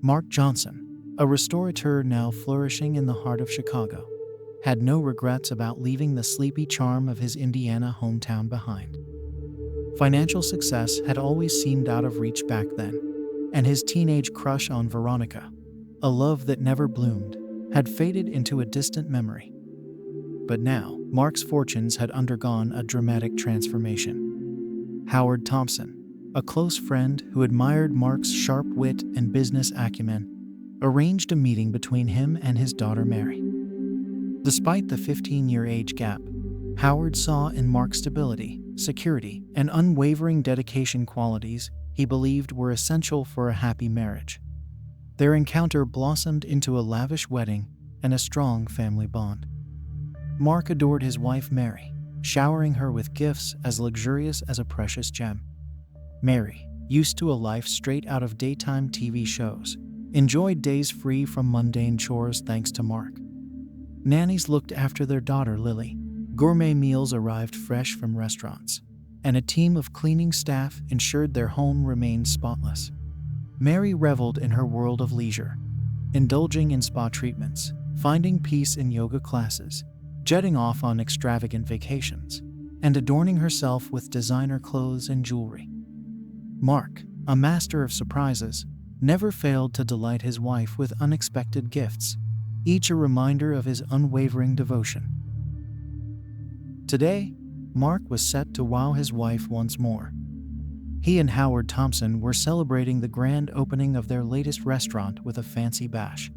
Mark Johnson, a restaurateur now flourishing in the heart of Chicago, had no regrets about leaving the sleepy charm of his Indiana hometown behind. Financial success had always seemed out of reach back then, and his teenage crush on Veronica, a love that never bloomed, had faded into a distant memory. But now, Mark's fortunes had undergone a dramatic transformation. Howard Thompson, a close friend who admired Mark's sharp wit and business acumen, arranged a meeting between him and his daughter Mary. Despite the 15-year age gap, Howard saw in Mark's stability, security, and unwavering dedication qualities he believed were essential for a happy marriage. Their encounter blossomed into a lavish wedding and a strong family bond. Mark adored his wife Mary, showering her with gifts as luxurious as a precious gem. Mary, used to a life straight out of daytime TV shows, enjoyed days free from mundane chores thanks to Mark. Nannies looked after their daughter Lily, gourmet meals arrived fresh from restaurants, and a team of cleaning staff ensured their home remained spotless. Mary reveled in her world of leisure, indulging in spa treatments, finding peace in yoga classes, jetting off on extravagant vacations, and adorning herself with designer clothes and jewelry. Mark, a master of surprises, never failed to delight his wife with unexpected gifts, each a reminder of his unwavering devotion. Today, Mark was set to wow his wife once more. He and Howard Thompson were celebrating the grand opening of their latest restaurant with a fancy bash.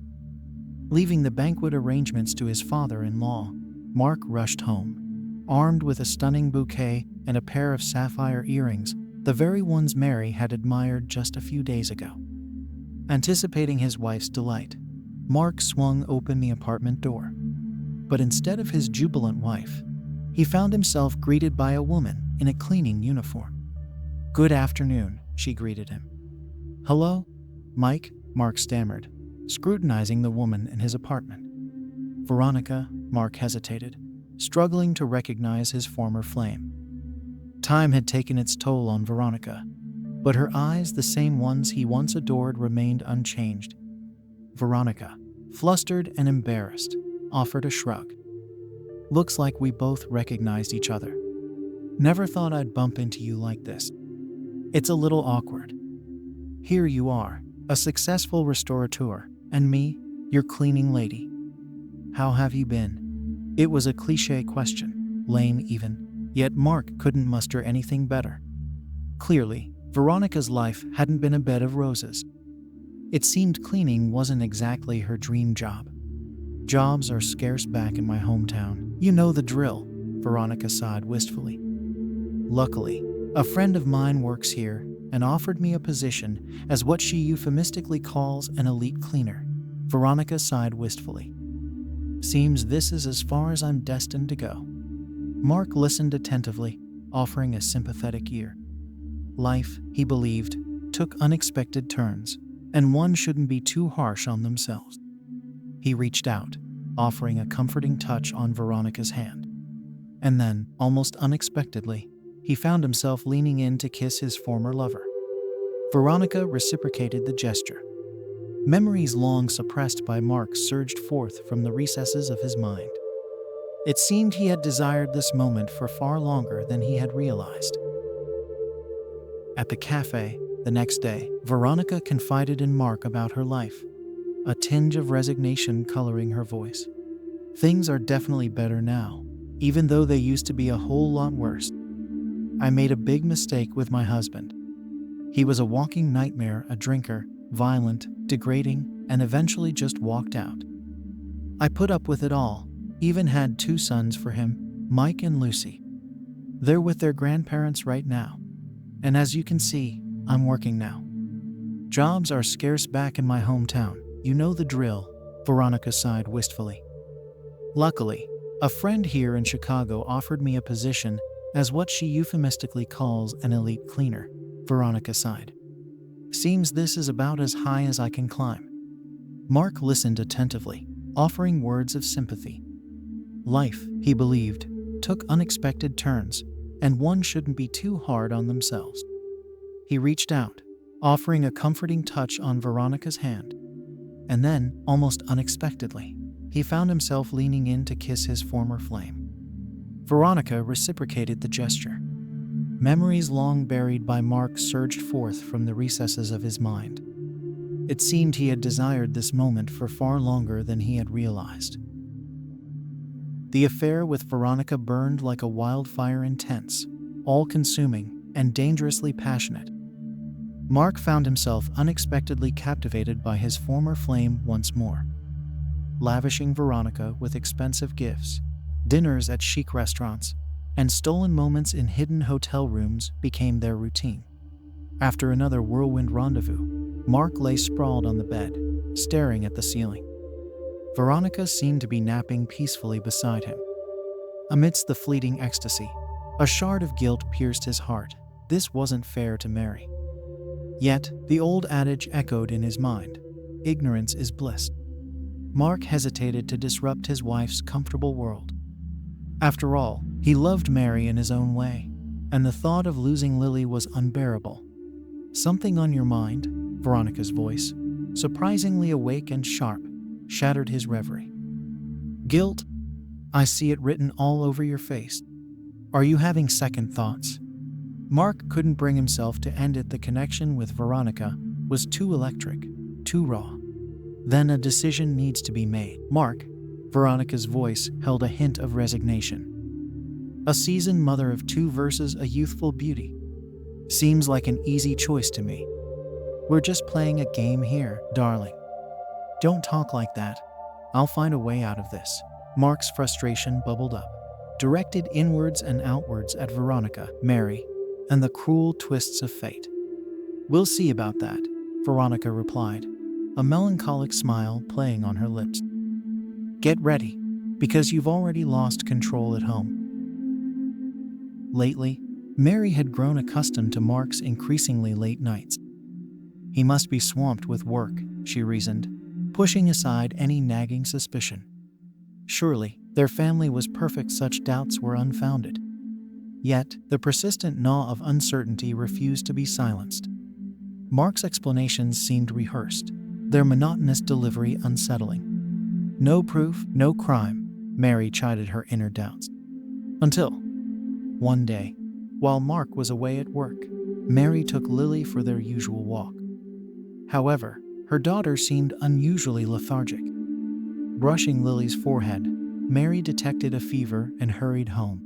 Leaving the banquet arrangements to his father-in-law, Mark rushed home, armed with a stunning bouquet and a pair of sapphire earrings, the very ones Mary had admired just a few days ago. Anticipating his wife's delight, Mark swung open the apartment door. But instead of his jubilant wife, he found himself greeted by a woman in a cleaning uniform. "Good afternoon," she greeted him. "Hello, Mike," Mark stammered, scrutinizing the woman in his apartment. "Veronica," Mark hesitated, struggling to recognize his former flame. Time had taken its toll on Veronica, but her eyes, the same ones he once adored, remained unchanged. Veronica, flustered and embarrassed, offered a shrug. "Looks like we both recognized each other. Never thought I'd bump into you like this. It's a little awkward. Here you are, a successful restaurateur, and me, your cleaning lady. How have you been?" It was a cliché question, lame even, yet Mark couldn't muster anything better. Clearly, Veronica's life hadn't been a bed of roses. It seemed cleaning wasn't exactly her dream job. "Jobs are scarce back in my hometown. You know the drill," Veronica sighed wistfully. "Luckily, a friend of mine works here and offered me a position as what she euphemistically calls an elite cleaner." Veronica sighed wistfully. "Seems this is as far as I'm destined to go." Mark listened attentively, offering a sympathetic ear. Life, he believed, took unexpected turns, and one shouldn't be too harsh on themselves. He reached out, offering a comforting touch on Veronica's hand. And then, almost unexpectedly, he found himself leaning in to kiss his former lover. Veronica reciprocated the gesture. Memories long suppressed by Mark surged forth from the recesses of his mind. It seemed he had desired this moment for far longer than he had realized. At the cafe, the next day, Veronica confided in Mark about her life, a tinge of resignation coloring her voice. "Things are definitely better now, even though they used to be a whole lot worse. I made a big mistake with my husband. He was a walking nightmare, a drinker, violent, degrading, and eventually just walked out. I put up with it all, even had 2 sons for him, Mike and Lucy. They're with their grandparents right now. And as you can see, I'm working now. Jobs are scarce back in my hometown. You know the drill," Veronica sighed wistfully. "Luckily, a friend here in Chicago offered me a position as what she euphemistically calls an elite cleaner," Veronica sighed. "Seems this is about as high as I can climb." Mark listened attentively, offering words of sympathy. Life, he believed, took unexpected turns, and one shouldn't be too hard on themselves. He reached out, offering a comforting touch on Veronica's hand. And then, almost unexpectedly, he found himself leaning in to kiss his former flame. Veronica reciprocated the gesture. Memories long buried by Mark surged forth from the recesses of his mind. It seemed he had desired this moment for far longer than he had realized. The affair with Veronica burned like a wildfire, intense, all-consuming, and dangerously passionate. Mark found himself unexpectedly captivated by his former flame once more. Lavishing Veronica with expensive gifts, dinners at chic restaurants, and stolen moments in hidden hotel rooms became their routine. After another whirlwind rendezvous, Mark lay sprawled on the bed, staring at the ceiling. Veronica seemed to be napping peacefully beside him. Amidst the fleeting ecstasy, a shard of guilt pierced his heart. This wasn't fair to Mary. Yet, the old adage echoed in his mind: ignorance is bliss. Mark hesitated to disrupt his wife's comfortable world. After all, he loved Mary in his own way, and the thought of losing Lily was unbearable. "Something on your mind?" Veronica's voice, surprisingly awake and sharp, shattered his reverie. "Guilt? I see it written all over your face. Are you having second thoughts?" Mark couldn't bring himself to end it. The connection with Veronica was too electric, too raw. "Then a decision needs to be made." "Mark," Veronica's voice held a hint of resignation. "A seasoned mother of two versus a youthful beauty. Seems like an easy choice to me. We're just playing a game here, darling. Don't talk like that. I'll find a way out of this." Mark's frustration bubbled up, directed inwards and outwards at Veronica, Mary, and the cruel twists of fate. "We'll see about that," Veronica replied, a melancholic smile playing on her lips. "Get ready, because you've already lost control at home." Lately, Mary had grown accustomed to Mark's increasingly late nights. He must be swamped with work, she reasoned, pushing aside any nagging suspicion. Surely, their family was perfect. Such doubts were unfounded. Yet, the persistent gnaw of uncertainty refused to be silenced. Mark's explanations seemed rehearsed, their monotonous delivery unsettling. "No proof, no crime," Mary chided her inner doubts. Until, one day, while Mark was away at work, Mary took Lily for their usual walk. However, her daughter seemed unusually lethargic. Brushing Lily's forehead, Mary detected a fever and hurried home.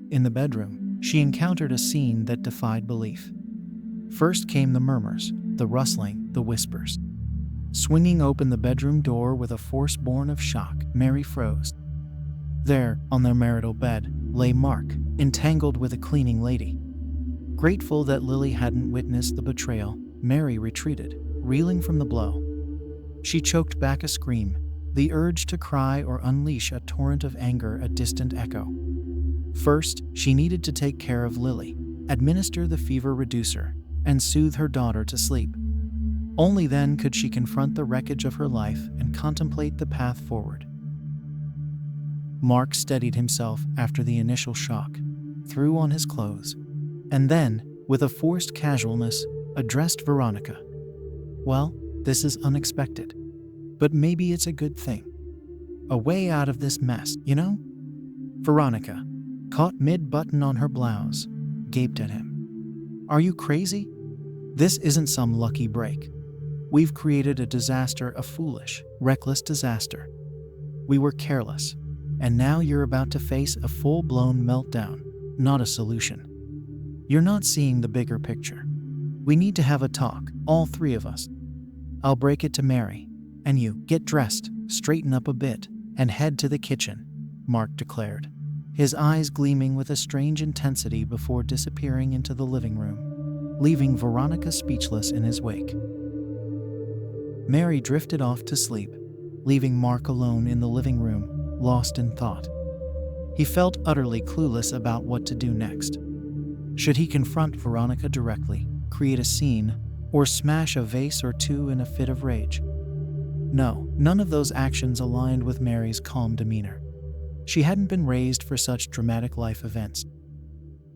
In the bedroom, she encountered a scene that defied belief. First came the murmurs, the rustling, the whispers. Swinging open the bedroom door with a force born of shock, Mary froze. There, on their marital bed, lay Mark, entangled with a cleaning lady. Grateful that Lily hadn't witnessed the betrayal, Mary retreated, reeling from the blow. She choked back a scream, the urge to cry or unleash a torrent of anger, a distant echo. First, she needed to take care of Lily, administer the fever reducer, and soothe her daughter to sleep. Only then could she confront the wreckage of her life and contemplate the path forward. Mark steadied himself after the initial shock, threw on his clothes, and then, with a forced casualness, addressed Veronica. "Well, this is unexpected, but maybe it's a good thing. A way out of this mess, you know?" Veronica, caught mid-button on her blouse, gaped at him. "Are you crazy? This isn't some lucky break. We've created a disaster, a foolish, reckless disaster. We were careless, and now you're about to face a full-blown meltdown, not a solution. You're not seeing the bigger picture. We need to have a talk, all three of us. I'll break it to Mary, and you get dressed, straighten up a bit, and head to the kitchen," Mark declared, his eyes gleaming with a strange intensity before disappearing into the living room, leaving Veronica speechless in his wake. Mary drifted off to sleep, leaving Mark alone in the living room, lost in thought. He felt utterly clueless about what to do next. Should he confront Veronica directly, create a scene, or smash a vase or two in a fit of rage? No, none of those actions aligned with Mary's calm demeanor. She hadn't been raised for such dramatic life events.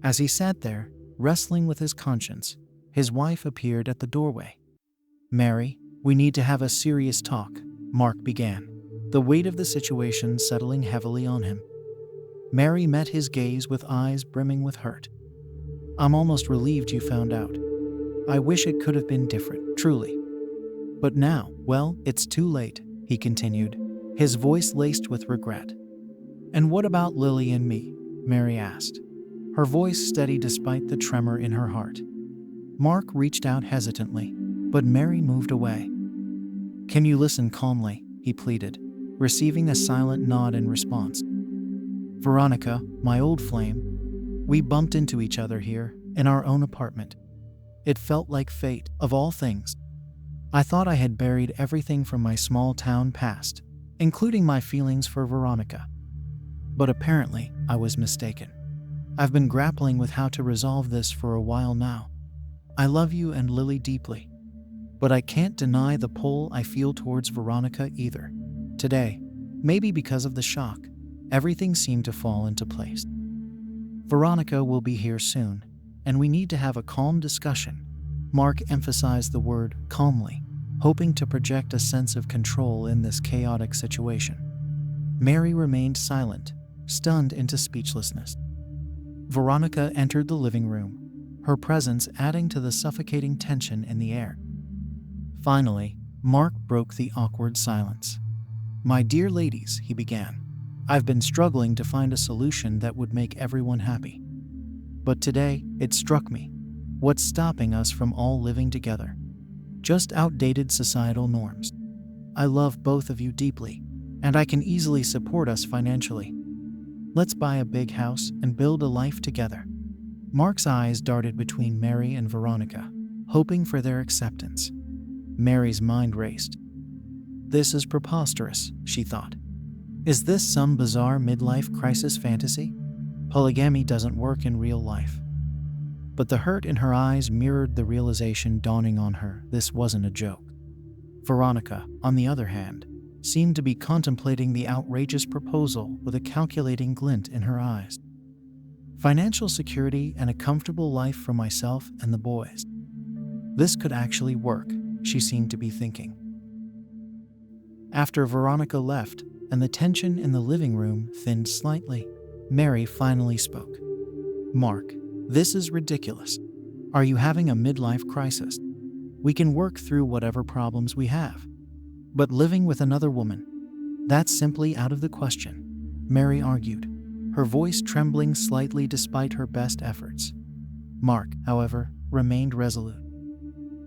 As he sat there, wrestling with his conscience, His wife appeared at the doorway. "Mary, we need to have a serious talk," Mark began, the weight of the situation settling heavily on him. Mary met his gaze with eyes brimming with hurt. "I'm almost relieved you found out. I wish it could have been different, truly. But now, well, it's too late," he continued, his voice laced with regret. "And what about Lily and me?" Mary asked, her voice steady despite the tremor in her heart. Mark reached out hesitantly, but Mary moved away. "Can you listen calmly?" he pleaded, receiving a silent nod in response. "Veronica, my old flame, we bumped into each other here, in our own apartment. It felt like fate, of all things. I thought I had buried everything from my small town past, including my feelings for Veronica. But apparently, I was mistaken. I've been grappling with how to resolve this for a while now. I love you and Lily deeply, but I can't deny the pull I feel towards Veronica either. Today, maybe because of the shock, everything seemed to fall into place. Veronica will be here soon, and we need to have a calm discussion." Mark emphasized the word calmly, hoping to project a sense of control in this chaotic situation. Mary remained silent, stunned into speechlessness. Veronica entered the living room, her presence adding to the suffocating tension in the air. Finally, Mark broke the awkward silence. "My dear ladies," he began, "I've been struggling to find a solution that would make everyone happy. But today, it struck me. What's stopping us from all living together? Just outdated societal norms. I love both of you deeply, and I can easily support us financially. Let's buy a big house and build a life together." Mark's eyes darted between Mary and Veronica, hoping for their acceptance. Mary's mind raced. "This is preposterous," she thought. "Is this some bizarre midlife crisis fantasy? Polygamy doesn't work in real life." But the hurt in her eyes mirrored the realization dawning on her this wasn't a joke. Veronica, on the other hand, seemed to be contemplating the outrageous proposal with a calculating glint in her eyes. "Financial security and a comfortable life for myself and the boys. This could actually work," she seemed to be thinking. After Veronica left and the tension in the living room thinned slightly, Mary finally spoke. "Mark, this is ridiculous. Are you having a midlife crisis? We can work through whatever problems we have. But living with another woman, that's simply out of the question," Mary argued, her voice trembling slightly despite her best efforts. Mark, however, remained resolute.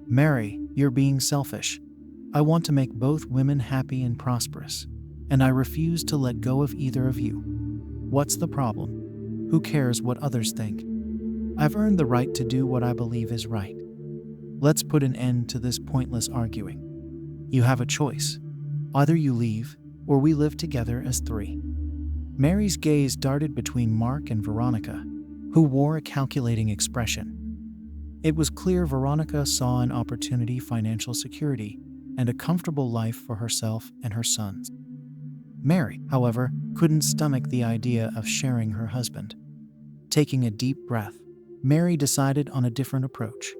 "Mary, you're being selfish. I want to make both women happy and prosperous, and I refuse to let go of either of you. What's the problem? Who cares what others think? I've earned the right to do what I believe is right. Let's put an end to this pointless arguing. You have a choice. Either you leave, or we live together as three." Mary's gaze darted between Mark and Veronica, who wore a calculating expression. It was clear Veronica saw an opportunity, financial security, and a comfortable life for herself and her sons. Mary, however, couldn't stomach the idea of sharing her husband. Taking a deep breath, Mary decided on a different approach.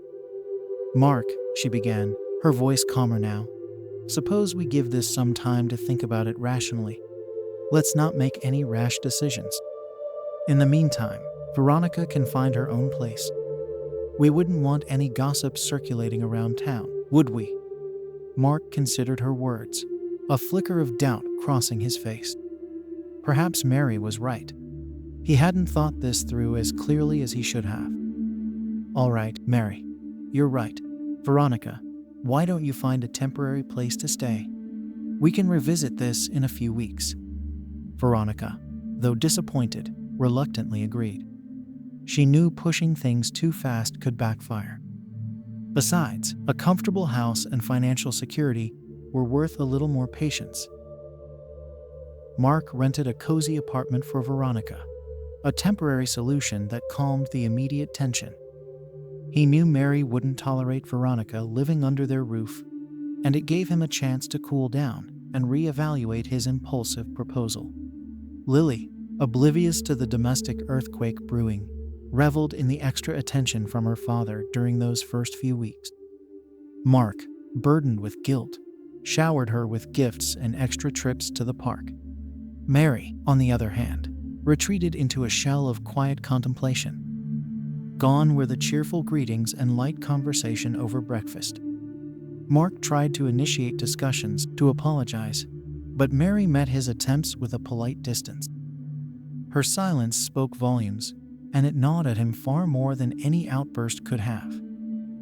"Mark," she began, her voice calmer now, "suppose we give this some time to think about it rationally. Let's not make any rash decisions. In the meantime, Veronica can find her own place. We wouldn't want any gossip circulating around town, would we?" Mark considered her words, a flicker of doubt crossing his face. Perhaps Mary was right. He hadn't thought this through as clearly as he should have. "All right, Mary. You're right. Veronica, why don't you find a temporary place to stay? We can revisit this in a few weeks." Veronica, though disappointed, reluctantly agreed. She knew pushing things too fast could backfire. Besides, a comfortable house and financial security were worth a little more patience. Mark rented a cozy apartment for Veronica, a temporary solution that calmed the immediate tension. He knew Mary wouldn't tolerate Veronica living under their roof, and it gave him a chance to cool down and reevaluate his impulsive proposal. Lily, oblivious to the domestic earthquake brewing, reveled in the extra attention from her father during those first few weeks. Mark, burdened with guilt, showered her with gifts and extra trips to the park. Mary, on the other hand, retreated into a shell of quiet contemplation. Gone were the cheerful greetings and light conversation over breakfast. Mark tried to initiate discussions, to apologize, but Mary met his attempts with a polite distance. Her silence spoke volumes, and it gnawed at him far more than any outburst could have.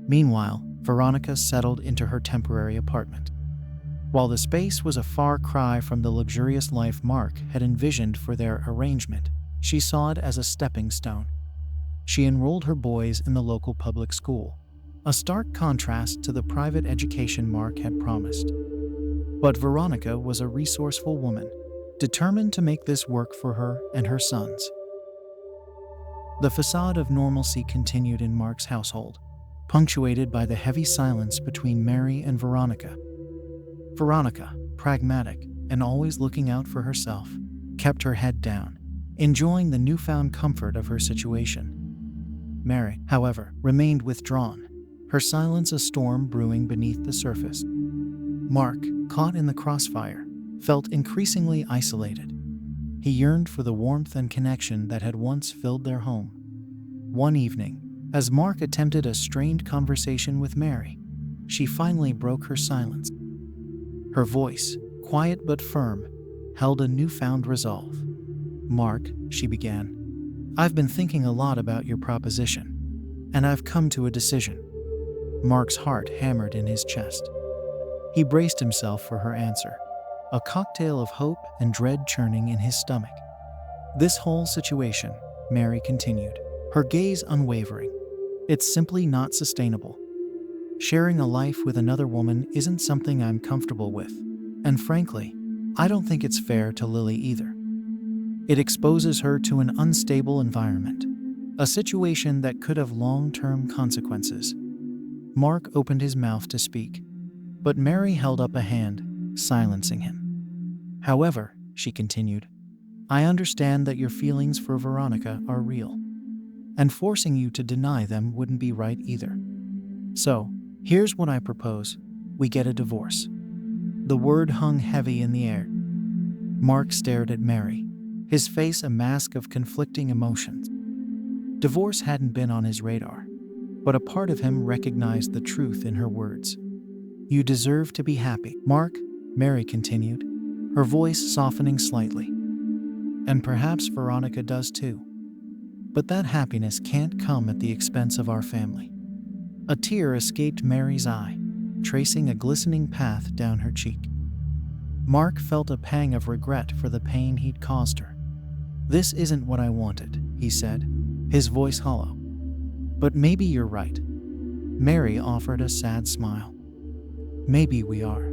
Meanwhile, Veronica settled into her temporary apartment. While the space was a far cry from the luxurious life Mark had envisioned for their arrangement, she saw it as a stepping stone. She enrolled her boys in the local public school, a stark contrast to the private education Mark had promised. But Veronica was a resourceful woman, determined to make this work for her and her sons. The facade of normalcy continued in Mark's household, punctuated by the heavy silence between Mary and Veronica. Veronica, pragmatic and always looking out for herself, kept her head down, enjoying the newfound comfort of her situation. Mary, however, remained withdrawn, her silence a storm brewing beneath the surface. Mark, caught in the crossfire, felt increasingly isolated. He yearned for the warmth and connection that had once filled their home. One evening, as Mark attempted a strained conversation with Mary, she finally broke her silence. Her voice, quiet but firm, held a newfound resolve. "Mark," she began, "I've been thinking a lot about your proposition, and I've come to a decision." Mark's heart hammered in his chest. He braced himself for her answer, a cocktail of hope and dread churning in his stomach. "This whole situation," Mary continued, her gaze unwavering, "it's simply not sustainable. Sharing a life with another woman isn't something I'm comfortable with, and frankly, I don't think it's fair to Lily either. It exposes her to an unstable environment, a situation that could have long-term consequences." Mark opened his mouth to speak, but Mary held up a hand, silencing him. "However," she continued, "I understand that your feelings for Veronica are real, and forcing you to deny them wouldn't be right either. So, here's what I propose. We get a divorce." The word hung heavy in the air. Mark stared at Mary, his face a mask of conflicting emotions. Divorce hadn't been on his radar, but a part of him recognized the truth in her words. "You deserve to be happy, Mark," Mary continued, her voice softening slightly. "And perhaps Veronica does too. But that happiness can't come at the expense of our family." A tear escaped Mary's eye, tracing a glistening path down her cheek. Mark felt a pang of regret for the pain he'd caused her. "This isn't what I wanted," he said, his voice hollow. "But maybe you're right." Mary offered a sad smile. "Maybe we are."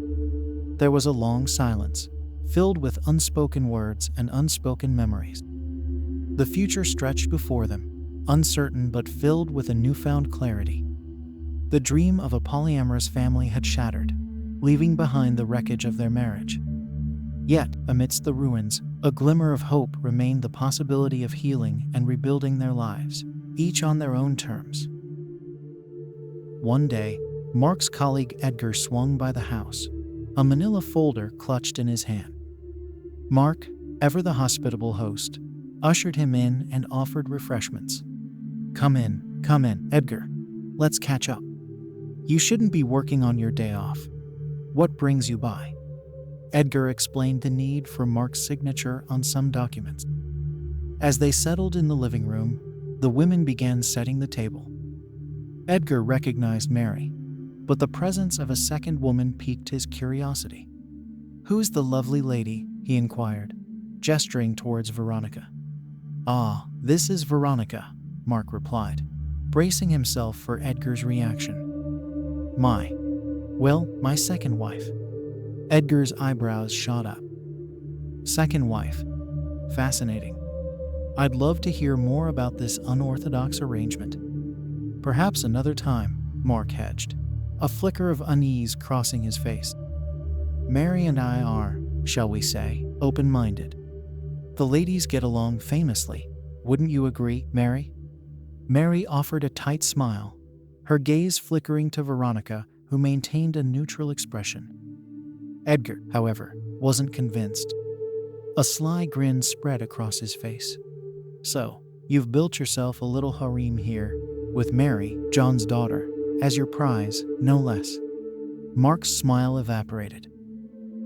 There was a long silence, filled with unspoken words and unspoken memories. The future stretched before them, uncertain but filled with a newfound clarity. The dream of a polyamorous family had shattered, leaving behind the wreckage of their marriage. Yet, amidst the ruins, a glimmer of hope remained, the possibility of healing and rebuilding their lives, each on their own terms. One day, Mark's colleague Edgar swung by the house, a manila folder clutched in his hand. Mark, ever the hospitable host, ushered him in and offered refreshments. Come in, Edgar. Let's catch up. You shouldn't be working on your day off. What brings you by?" Edgar explained the need for Mark's signature on some documents. As they settled in the living room, the women began setting the table. Edgar recognized Mary, but the presence of a second woman piqued his curiosity. "Who's the lovely lady?" he inquired, gesturing towards Veronica. "Ah, this is Veronica," Mark replied, bracing himself for Edgar's reaction. My second wife." Edgar's eyebrows shot up. "Second wife. Fascinating. I'd love to hear more about this unorthodox arrangement." "Perhaps another time," Mark hedged, a flicker of unease crossing his face. "Mary and I are, shall we say, open-minded. The ladies get along famously, wouldn't you agree, Mary?" Mary offered a tight smile, her gaze flickering to Veronica, who maintained a neutral expression. Edgar, however, wasn't convinced. A sly grin spread across his face. "So, you've built yourself a little harem here, with Mary, John's daughter, as your prize, no less." Mark's smile evaporated.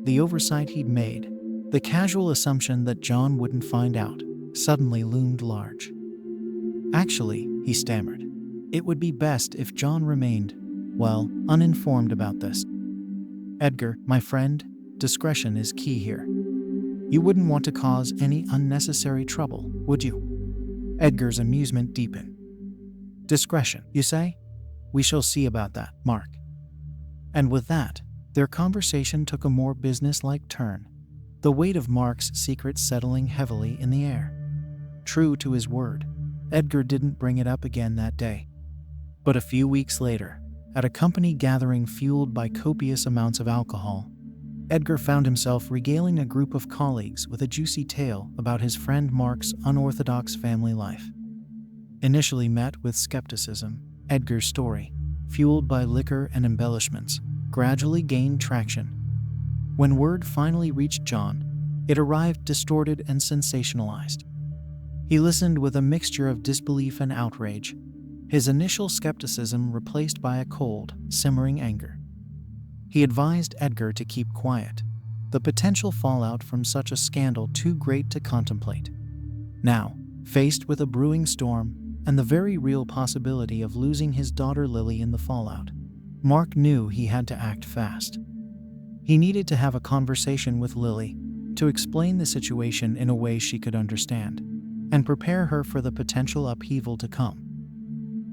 The oversight he'd made, the casual assumption that John wouldn't find out, suddenly loomed large. "Actually," he stammered, "it would be best if John remained, well, uninformed about this. Edgar, my friend, discretion is key here. You wouldn't want to cause any unnecessary trouble, would you?" Edgar's amusement deepened. "Discretion, you say? We shall see about that, Mark." And with that, their conversation took a more business-like turn, the weight of Mark's secret settling heavily in the air. True to his word, Edgar didn't bring it up again that day. But a few weeks later, at a company gathering fueled by copious amounts of alcohol, Edgar found himself regaling a group of colleagues with a juicy tale about his friend Mark's unorthodox family life. Initially met with skepticism, Edgar's story, fueled by liquor and embellishments, gradually gained traction. When word finally reached John, it arrived distorted and sensationalized. He listened with a mixture of disbelief and outrage, his initial skepticism replaced by a cold, simmering anger. He advised Edgar to keep quiet, the potential fallout from such a scandal too great to contemplate. Now, faced with a brewing storm and the very real possibility of losing his daughter Lily in the fallout, Mark knew he had to act fast. He needed to have a conversation with Lily to explain the situation in a way she could understand and prepare her for the potential upheaval to come.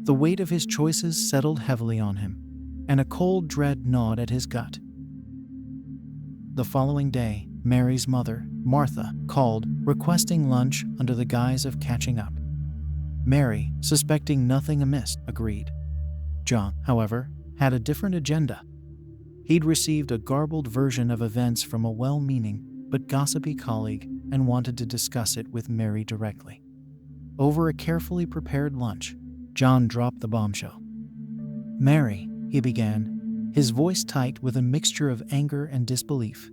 The weight of his choices settled heavily on him, and a cold dread gnawed at his gut. The following day, Mary's mother, Martha, called, requesting lunch under the guise of catching up. Mary, suspecting nothing amiss, agreed. John, however, had a different agenda. He'd received a garbled version of events from a well-meaning but gossipy colleague and wanted to discuss it with Mary directly. Over a carefully prepared lunch, John dropped the bombshell. "Mary," he began, his voice tight with a mixture of anger and disbelief,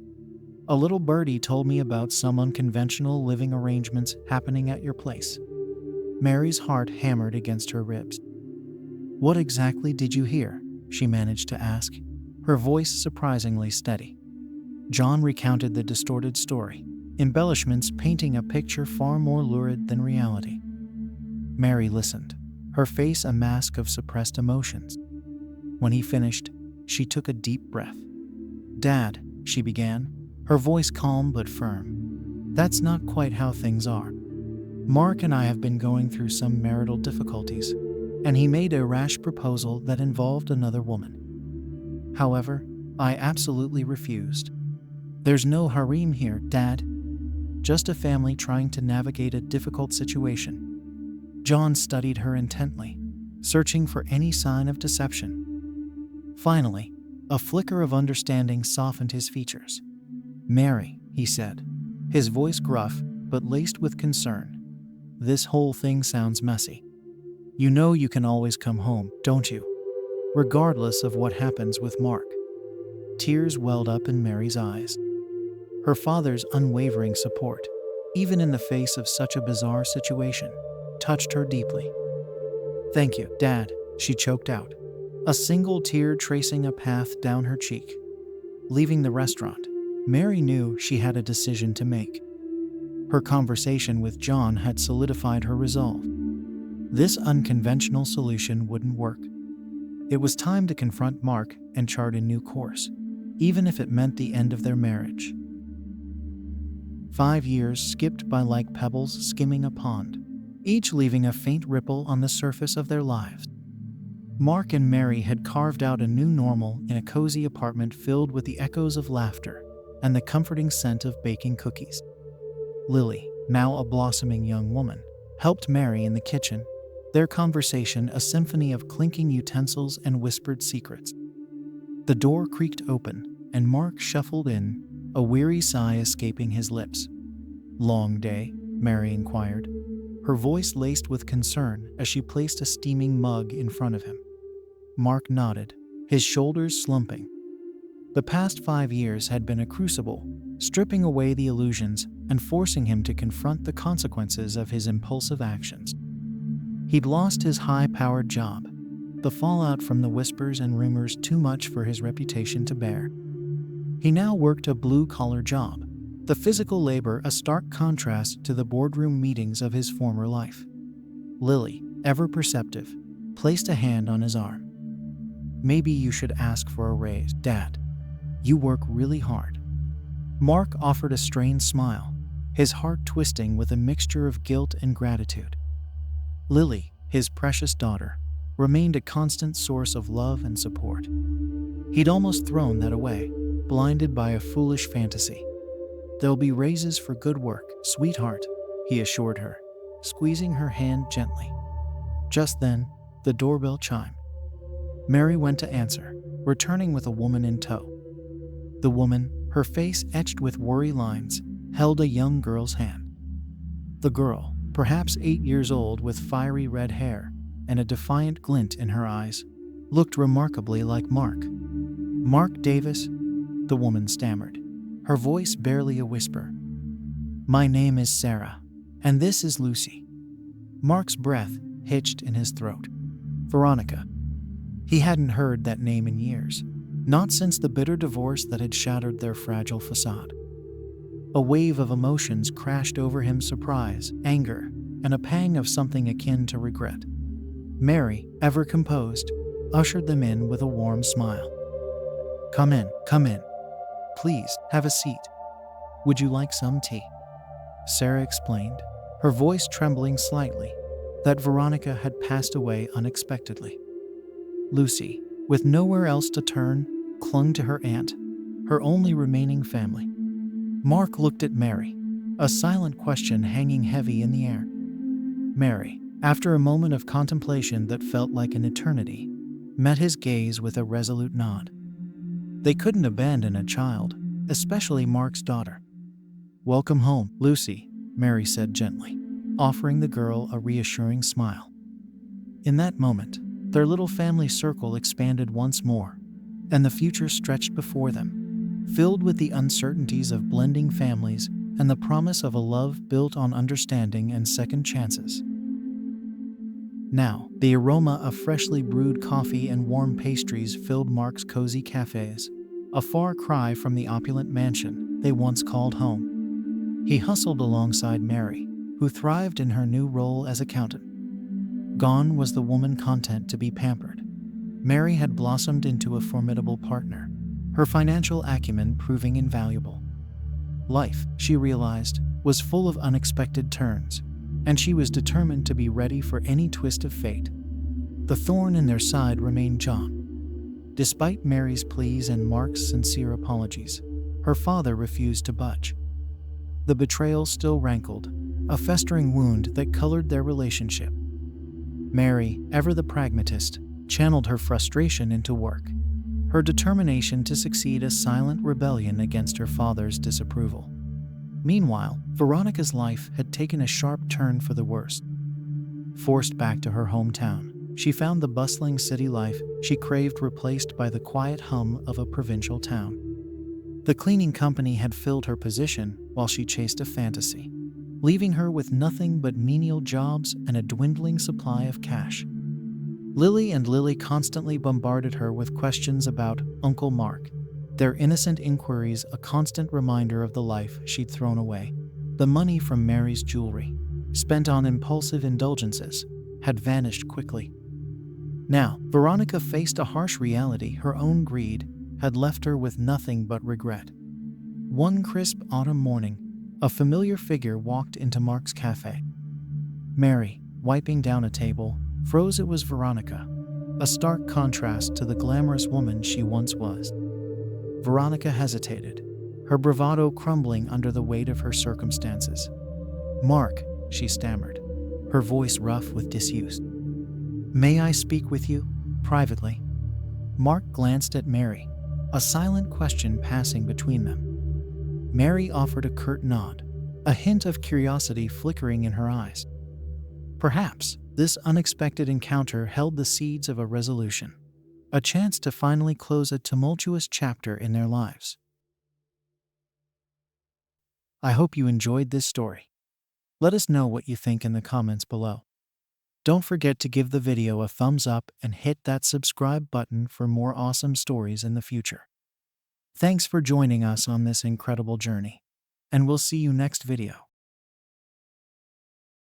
"a little birdie told me about some unconventional living arrangements happening at your place." Mary's heart hammered against her ribs. "What exactly did you hear?" she managed to ask, her voice surprisingly steady. John recounted the distorted story, embellishments painting a picture far more lurid than reality. Mary listened, her face a mask of suppressed emotions. When he finished, she took a deep breath. "Dad," she began, her voice calm but firm, "that's not quite how things are. Mark and I have been going through some marital difficulties, and he made a rash proposal that involved another woman. However, I absolutely refused. There's no harem here, Dad. Just a family trying to navigate a difficult situation." John studied her intently, searching for any sign of deception. Finally, a flicker of understanding softened his features. "Mary," he said, his voice gruff but laced with concern, "this whole thing sounds messy. You know you can always come home, don't you? Regardless of what happens with Mark." Tears welled up in Mary's eyes. Her father's unwavering support, even in the face of such a bizarre situation, touched her deeply. "Thank you, Dad," she choked out, a single tear tracing a path down her cheek. Leaving the restaurant, Mary knew she had a decision to make. Her conversation with John had solidified her resolve. This unconventional solution wouldn't work. It was time to confront Mark and chart a new course, even if it meant the end of their marriage. 5 years skipped by like pebbles skimming a pond, each leaving a faint ripple on the surface of their lives. Mark and Mary had carved out a new normal in a cozy apartment filled with the echoes of laughter and the comforting scent of baking cookies. Lily, now a blossoming young woman, helped Mary in the kitchen, their conversation a symphony of clinking utensils and whispered secrets. The door creaked open, and Mark shuffled in, a weary sigh escaping his lips. "Long day?" Mary inquired, her voice laced with concern as she placed a steaming mug in front of him. Mark nodded, his shoulders slumping. The past 5 years had been a crucible, stripping away the illusions and forcing him to confront the consequences of his impulsive actions. He'd lost his high-powered job, the fallout from the whispers and rumors too much for his reputation to bear. He now worked a blue-collar job, the physical labor a stark contrast to the boardroom meetings of his former life. Lily, ever perceptive, placed a hand on his arm. "Maybe you should ask for a raise, Dad. You work really hard." Mark offered a strained smile, his heart twisting with a mixture of guilt and gratitude. Lily, his precious daughter, remained a constant source of love and support. He'd almost thrown that away, blinded by a foolish fantasy. "There'll be raises for good work, sweetheart," he assured her, squeezing her hand gently. Just then, the doorbell chimed. Mary went to answer, returning with a woman in tow. The woman, her face etched with worry lines, held a young girl's hand. The girl, perhaps 8 years old with fiery red hair and a defiant glint in her eyes, looked remarkably like Mark. "Mark Davis?" the woman stammered, her voice barely a whisper. "My name is Sarah, and this is Lucy." Mark's breath hitched in his throat. Veronica. He hadn't heard that name in years, not since the bitter divorce that had shattered their fragile facade. A wave of emotions crashed over him: surprise, anger, and a pang of something akin to regret. Mary, ever composed, ushered them in with a warm smile. Come in. Please, have a seat. Would you like some tea?" Sarah explained, her voice trembling slightly, that Veronica had passed away unexpectedly. Lucy, with nowhere else to turn, clung to her aunt, her only remaining family. Mark looked at Mary, a silent question hanging heavy in the air. Mary, after a moment of contemplation that felt like an eternity, met his gaze with a resolute nod. They couldn't abandon a child, especially Mark's daughter. "Welcome home, Lucy," Mary said gently, offering the girl a reassuring smile. In that moment, their little family circle expanded once more, and the future stretched before them, filled with the uncertainties of blending families and the promise of a love built on understanding and second chances. Now, the aroma of freshly brewed coffee and warm pastries filled Mark's cozy cafes, a far cry from the opulent mansion they once called home. He hustled alongside Mary, who thrived in her new role as accountant. Gone was the woman content to be pampered. Mary had blossomed into a formidable partner, her financial acumen proving invaluable. Life, she realized, was full of unexpected turns, and she was determined to be ready for any twist of fate. The thorn in their side remained John. Despite Mary's pleas and Mark's sincere apologies, her father refused to budge. The betrayal still rankled, a festering wound that colored their relationship. Mary, ever the pragmatist, channeled her frustration into work, her determination to succeed a silent rebellion against her father's disapproval. Meanwhile, Veronica's life had taken a sharp turn for the worse. Forced back to her hometown, she found the bustling city life she craved replaced by the quiet hum of a provincial town. The cleaning company had filled her position while she chased a fantasy, leaving her with nothing but menial jobs and a dwindling supply of cash. Lily constantly bombarded her with questions about Uncle Mark, their innocent inquiries a constant reminder of the life she'd thrown away. The money from Mary's jewelry, spent on impulsive indulgences, had vanished quickly. Now, Veronica faced a harsh reality: her own greed had left her with nothing but regret. One crisp autumn morning, a familiar figure walked into Mark's cafe. Mary, wiping down a table, froze. It was Veronica, a stark contrast to the glamorous woman she once was. Veronica hesitated, her bravado crumbling under the weight of her circumstances. "Mark," she stammered, her voice rough with disuse. "May I speak with you, privately?" Mark glanced at Mary, a silent question passing between them. Mary offered a curt nod, a hint of curiosity flickering in her eyes. Perhaps this unexpected encounter held the seeds of a resolution, a chance to finally close a tumultuous chapter in their lives. I hope you enjoyed this story. Let us know what you think in the comments below. Don't forget to give the video a thumbs up and hit that subscribe button for more awesome stories in the future. Thanks for joining us on this incredible journey, and we'll see you next video.